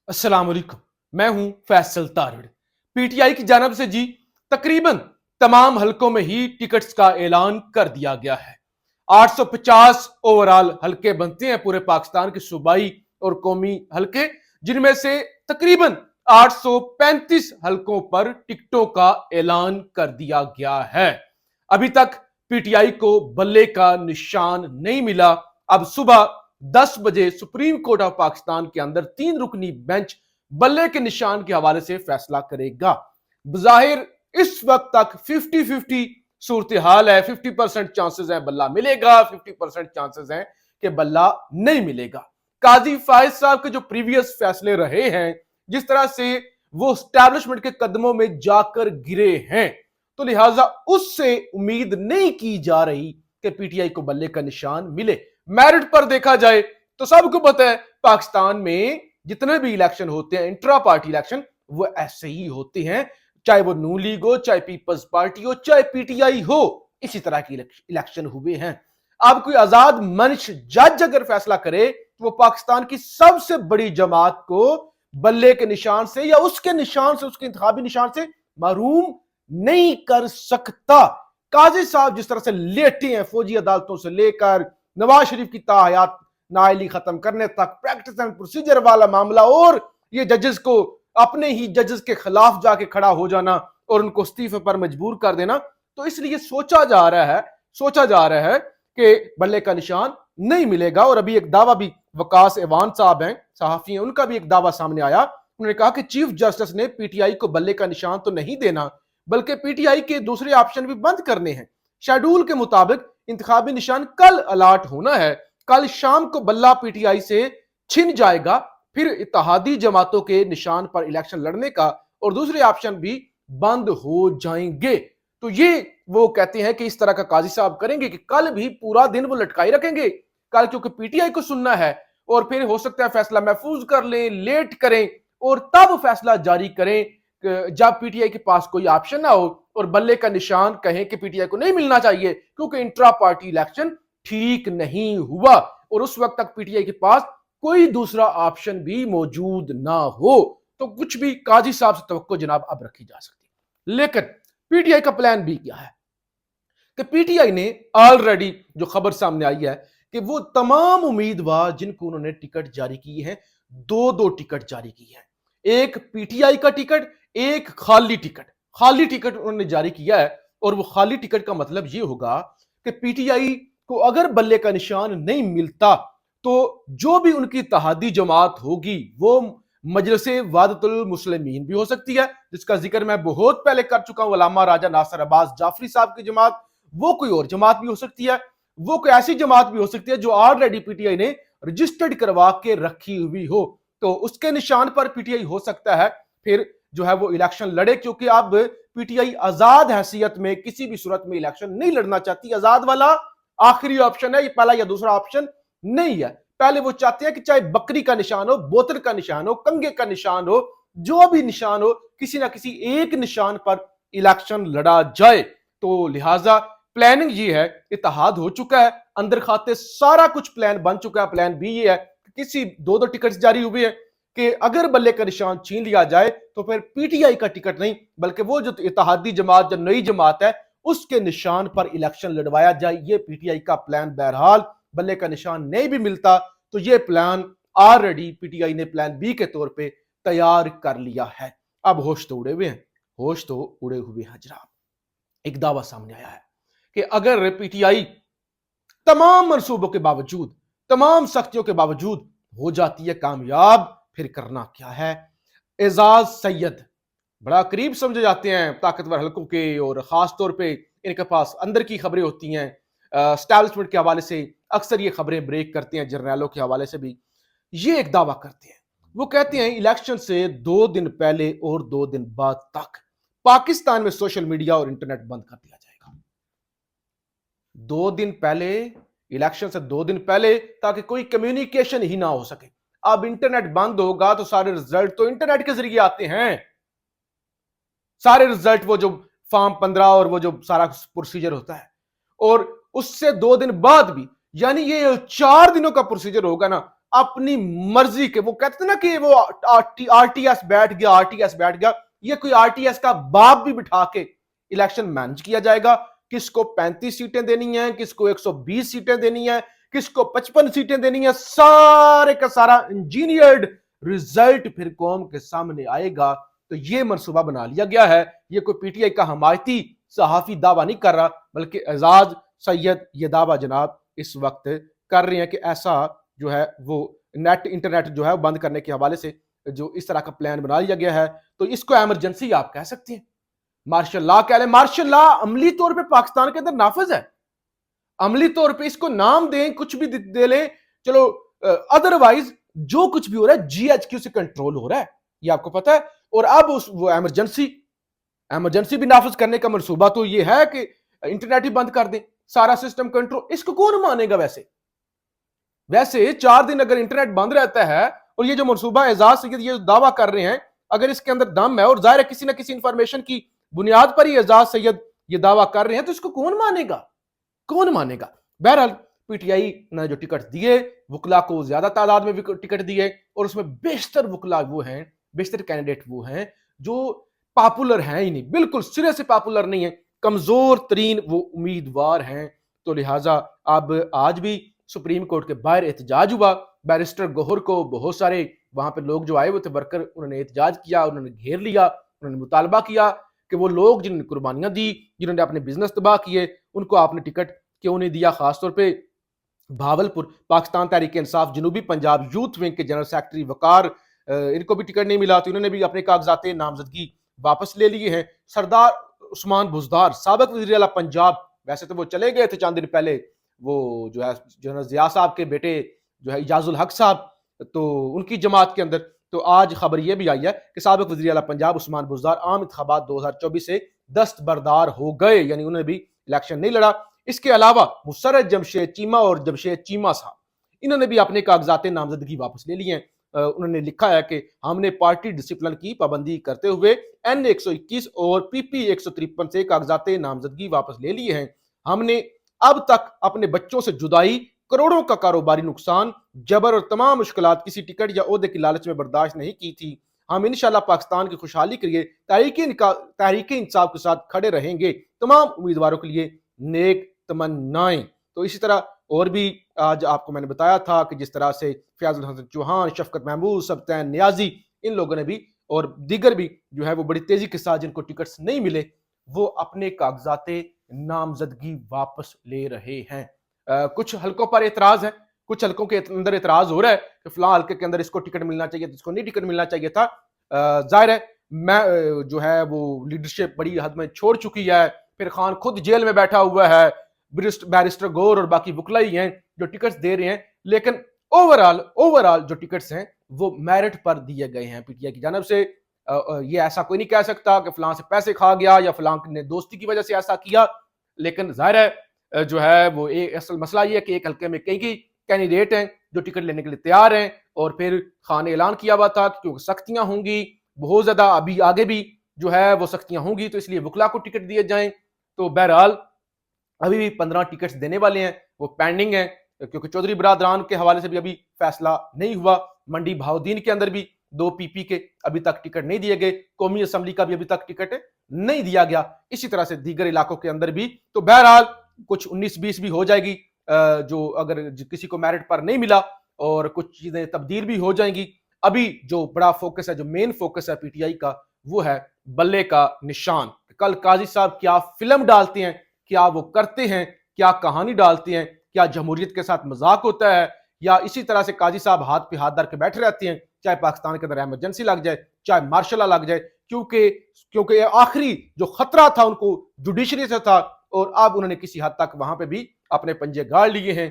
अस्सलाम वालेकुम। मैं हूं फैसल तारड़। पीटीआई की जानब से जी तकरीबन तमाम हलकों में ही टिकट्स का ऐलान कर दिया गया है। 850 ओवरऑल हलके बनते हैं पूरे पाकिस्तान के सूबाई और कौमी हलके, जिनमें से तकरीबन 835 हलकों पर टिकटों का ऐलान कर दिया गया है। अभी तक पीटीआई को बल्ले का निशान नहीं मिला। अब सुबह 10 बजे सुप्रीम कोर्ट ऑफ पाकिस्तान के अंदर 3 रुकनी बेंच बल्ले के निशान के हवाले से फैसला करेगा। बजाहिर इस वक्त तक 50-50 सूरत हाल है। 50% चांसेस है बल्ला मिलेगा, 50% चांसेस हैं कि बल्ला नहीं मिलेगा। काजी फायज साहब के जो प्रीवियस फैसले रहे हैं, जिस तरह से वो स्टैब्लिशमेंट के कदमों में जाकर गिरे हैं, तो लिहाजा उससे उम्मीद नहीं की जा रही कि पीटीआई को बल्ले का निशान मिले। मेरिट पर देखा जाए तो सबको पता है पाकिस्तान में जितने भी इलेक्शन होते हैं, इंट्रा पार्टी इलेक्शन, वो ऐसे ही होते हैं। चाहे वो नू लीग हो, चाहे पीपल्स पार्टी हो, चाहे पीटीआई हो, इसी तरह के इलेक्शन हुए हैं। अब कोई आजाद मंच जज अगर फैसला करे तो वो पाकिस्तान की सबसे बड़ी जमात को बल्ले के निशान से या उसके निशान से, उसके इंतखाबी निशान से महरूम नहीं कर सकता। काजी साहब जिस तरह से लेटे हैं, फौजी अदालतों से लेकर नवाज शरीफ की ताहयात नाअहली खत्म करने तक, प्रैक्टिस एंड प्रोसीजर वाला मामला, और ये जजेस को अपने ही जजेस के खिलाफ जाके खड़ा हो जाना और उनको इस्तीफे पर मजबूर कर देना। तो इसलिए सोचा जा रहा है कि बल्ले का निशान नहीं मिलेगा। और अभी एक दावा भी वकास एवान साहब हैं, सहाफी हैं, उनका भी एक दावा सामने आया। उन्होंने कहा कि चीफ जस्टिस ने पीटीआई को बल्ले का निशान तो नहीं देना, बल्कि पीटीआई के दूसरे ऑप्शन भी बंद करने हैं। शेड्यूल के मुताबिक इंतखाबी निशान कल अलाट होना है। कल शाम को बल्ला पीटीआई से छिन जाएगा, फिर इत्तेहादी जमातों के निशान पर इलेक्शन लड़ने का और दूसरे ऑप्शन भी बंद हो जाएंगे। तो ये वो कहते हैं कि इस तरह का काजी साहब करेंगे कि कल भी पूरा दिन वो लटकाई रखेंगे। कल क्योंकि पीटीआई को सुनना है और फिर हो सकता है फैसला महफूज कर लें, लेट करें और तब फैसला जारी करें जब पीटीआई के पास कोई ऑप्शन ना हो और बल्ले का निशान कहें कि पीटीआई को नहीं मिलना चाहिए क्योंकि इंट्रा पार्टी इलेक्शन ठीक नहीं हुआ और उस वक्त तक पीटीआई के पास कोई दूसरा ऑप्शन भी मौजूद ना हो। तो कुछ भी काजी साहब से तवक्को जनाब अब रखी जा सकती है। लेकिन पीटीआई का प्लान बी क्या है कि पीटीआई ने ऑलरेडी जो खबर सामने आई है कि वो तमाम उम्मीदवार जिनको उन्होंने टिकट जारी की है, 2-2 टिकट जारी की है। एक पीटीआई का टिकट, एक खाली टिकट उन्होंने जारी किया है। और वो खाली टिकट का मतलब ये होगा कि पीटीआई को अगर बल्ले का निशान नहीं मिलता तो जो भी उनकी इत्तेहादी जमात होगी वो मजलिसे वादतुल मुस्लिमीन भी हो सकती है, जिसका जिक्र मैं बहुत पहले कर चुका हूं, अल्लामा राजा नासिर अब्बास जाफरी साहब की जमात। वो कोई और जमात भी हो सकती है, वो कोई ऐसी जमात भी हो सकती है जो ऑलरेडी पीटीआई ने रजिस्टर्ड करवा के रखी हुई हो, तो उसके निशान पर पीटीआई हो सकता है फिर जो है वो इलेक्शन लड़े। क्योंकि अब पीटीआई आजाद हैसियत में किसी भी सूरत में इलेक्शन नहीं लड़ना चाहती। आजाद वाला आखिरी ऑप्शन है, ये पहला या दूसरा ऑप्शन नहीं है। पहले वो चाहते हैं कि चाहे बकरी का निशान हो, बोतल का निशान हो, कंगे का निशान हो, जो भी निशान हो, किसी ना किसी एक निशान पर इलेक्शन लड़ा जाए। तो लिहाजा प्लानिंग ये है, इत्तेहाद हो चुका है, अंदर खाते सारा कुछ प्लान बन चुका है। प्लान बी ये है कि किसी 2-2 टिकट जारी हुए हैं कि अगर बल्ले का निशान छीन लिया जाए तो फिर पीटीआई का टिकट नहीं बल्कि वो जो इत्तेहादी जमात, जो नई जमात है, उसके निशान पर इलेक्शन लड़वाया जाए। ये पीटीआई का प्लान। बहरहाल बल्ले का निशान नहीं भी मिलता तो ये प्लान ऑलरेडी पीटीआई ने प्लान बी के तौर पे तैयार कर लिया है। अब होश तो उड़े हुए हैं, होश तो उड़े हुए हैं जनाब। एक दावा सामने आया है कि अगर पीटीआई तमाम मंसूबों के बावजूद, तमाम सख्तियों के बावजूद हो जाती है कामयाब, फिर करना क्या है। एजाज सैयद बड़ा करीब समझे जाते हैं ताकतवर हलकों के और खास तौर पे इनके पास अंदर की खबरें होती हैं। स्टैब्लिशमेंट के हवाले से अक्सर ये खबरें ब्रेक करते हैं, जर्नैलों के हवाले से भी। ये एक दावा करते हैं, वो कहते हैं इलेक्शन से 2 दिन पहले और 2 दिन बाद तक पाकिस्तान में सोशल मीडिया और इंटरनेट बंद कर दिया जाएगा। 2 दिन पहले, इलेक्शन से 2 दिन पहले, ताकि कोई कम्युनिकेशन ही ना हो सके। अब इंटरनेट बंद होगा तो सारे रिजल्ट तो इंटरनेट के जरिए आते हैं। सारे रिजल्ट, वो जो फॉर्म 15 और वो जो सारा प्रोसीजर होता है, और उससे 2 दिन बाद भी, यानी ये 4 दिनों का प्रोसीजर होगा ना। अपनी मर्जी के, वो कहते थे ना कि वो आरटीएस बैठ गया, आरटीएस बैठ गया, ये कोई आरटीएस का बाप भी बिठा के इलेक्शन मैनेज किया जाएगा। किसको 35 सीटें देनी है, किसको 120 सीटें देनी है, किसको 55 सीटें देनी है, सारे का सारा इंजीनियर्ड रिजल्ट फिर कौम के सामने आएगा। तो ये मनसूबा बना लिया गया है। ये कोई पीटीआई का हमायती सहाफी दावा नहीं कर रहा, बल्कि एजाज सैयद ये दावा जनाब इस वक्त कर रहे हैं कि ऐसा जो है वो नेट इंटरनेट जो है वो बंद करने के हवाले से जो इस तरह का प्लान बना लिया गया है। तो इसको इमरजेंसी आप कह सकते हैं, मार्शल लॉ कह लें। मार्शल लॉ अमली तौर पे पाकिस्तान के अंदर नाफिज है, अमली तौर पे इसको नाम दें, कुछ भी दे लें, चलो, अदरवाइज जो कुछ भी हो रहा है जीएचक्यू से कंट्रोल हो रहा है, ये आपको पता है। और अब वो इमरजेंसी भी नाफिज करने का मनसूबा तो ये है कि इंटरनेट ही बंद कर दें, सारा सिस्टम कंट्रोल। इसको कौन मानेगा? वैसे 4 दिन अगर इंटरनेट बंद रहता है और ये जो मनसूबा एजाज सैयद ये दावा कर रहे हैं, अगर इसके अंदर दम है और जाहिर है किसी ना किसी इंफॉर्मेशन की बुनियाद पर ही एजाज सैयद ये दावा कर रहे हैं, तो इसको कौन मानेगा? कौन मानेगा? बहरहाल पीटीआई ने जो टिकट दिए, वकला को ज्यादा तादाद में टिकट दिए, और उसमें बेशतर वकला वो हैं, बेशतर कैंडिडेट वो हैं जो पॉपुलर हैं ही नहीं, बिल्कुल सिरे से पॉपुलर नहीं है, कमजोर तरीन वो उम्मीदवार हैं। तो लिहाजा अब आज भी सुप्रीम कोर्ट के बाहर एहतजाज हुआ। बैरिस्टर गौहर को बहुत सारे वहां पे लोग जो आए हुए थे वर्कर, उन्होंने एहतजाज किया, उन्होंने घेर लिया, उन्होंने मुतालबा किया कि वो लोग जिन्होंने कुर्बानियां दी, जिन्होंने अपने बिजनेस तबाह किए, उनको आपने टिकट क्यों नहीं दिया। खासतौर पर भावलपुर पाकिस्तान तहरीक इंसाफ जनूबी पंजाब यूथ विंग के जनरल सेक्रेटरी वकार, इनको भी टिकट नहीं मिला, तो इन्होंने भी अपने कागजात नामजदगी वापस ले लिए हैं। सरदार उस्मान बुजदार साबिक वज़ीर आला पंजाब, वैसे तो वो चले गए थे चंद दिन पहले, वो जो है जनरल जिया साहब के बेटे जो है इजाजुल हक साहब, तो उनकी जमात के अंदर तो आज खबर यह भी आई है कि साबिक वज़ीर आला पंजाब उस्मान बुजदार आम इंतखाबात 2024 से दस्तबरदार हो गए, यानी उन्होंने भी इलेक्शन नहीं लड़ा। इसके अलावा मुसर्रत जमशेद चीमा और जमशेद चीमा साहब, इन्होंने भी अपने कागजात नामजदगी वापस ले लिए हैं। उन्होंने लिखा है कि हमने पार्टी डिसिप्लिन की पाबंदी करते हुए N 121 और PP 153 से कागजात नामजदगी वापस ले लिए हैं। हमने अब तक अपने बच्चों से जुदाई, करोड़ों का कारोबारी नुकसान, जबर और तमाम मुश्किलात किसी टिकट या ओहदे की लालच में बर्दाश्त नहीं की थी। हम इंशाल्लाह पाकिस्तान की खुशहाली के लिए तहरीक इंसाफ के साथ खड़े रहेंगे। तमाम उम्मीदवारों के लिए नेक तमन्नाएं। तो इसी तरह और भी आज आपको मैंने बताया था कि जिस तरह से फयाजुल हसन चौहान, शफकत महमूद, सब्तैन नियाजी, इन लोगों ने भी और दीगर भी जो है वो बड़ी तेजी के साथ जिनको टिकट्स नहीं मिले, वो अपने कागजात नामजदगी वापस ले रहे हैं। कुछ हलकों पर एतराज है, कुछ हलकों के अंदर एतराज हो रहा है कि फलां हल्के के अंदर इसको टिकट मिलना चाहिए, इसको नहीं टिकट मिलना चाहिए था। जाहिर है मैं जो है वो लीडरशिप बड़ी हद में छोड़ चुकी है, फिर खान खुद जेल में बैठा हुआ है, बैरिस्टर गौर और बाकी वकला ही हैं जो टिकट्स दे रहे हैं, लेकिन ओवरऑल जो टिकट्स हैं वो मेरिट पर दिए गए हैं पीटीआई की जानब से। ये ऐसा कोई नहीं कह सकता कि फलां से पैसे खा गया या फलां ने दोस्ती की वजह से ऐसा किया, लेकिन जाहिर है जो है वो असल मसला ये है कि एक हल्के में कई कैंडिडेट हैं जो टिकट लेने के लिए तैयार हैं, और फिर खान ने ऐलान किया हुआ था कि क्योंकि सख्तियां होंगी बहुत ज्यादा, अभी आगे भी जो है वो सख्तियां होंगी, तो इसलिए वकला को टिकट दिए जाएं। तो बहरहाल अभी भी 15 टिकट्स देने वाले हैं, वो पेंडिंग है, क्योंकि चौधरी बरादरान के हवाले से भी अभी फैसला नहीं हुआ। मंडी भाउद्दीन के अंदर भी 2 PP के अभी तक टिकट नहीं दिए गए, कौमी असम्बली का भी अभी तक टिकट नहीं दिया गया, इसी तरह से दीगर इलाकों के अंदर भी। तो बहरहाल कुछ 19-20 भी हो जाएगी, जो अगर किसी को मेरिट पर नहीं मिला, और कुछ चीजें तब्दील भी हो जाएंगी। अभी जो बड़ा फोकस है, जो मेन फोकस है पीटीआई का, वो है बल्ले का निशान। कल काजी साहब क्या फिल्म डालते हैं, क्या वो करते हैं, क्या कहानी डालते हैं, क्या जमहूरियत के साथ मजाक होता है, या इसी तरह से काजी साहब हाथ पे हाथ धर के बैठे रहते हैं, चाहे पाकिस्तान के अंदर इमरजेंसी लग जाए, चाहे मार्शल लॉ लग जाए, क्योंकि आखिरी जो खतरा था उनको जुडिशरी से था, और अब उन्होंने किसी हद तक वहां पे भी अपने पंजे गाड़ लिए हैं।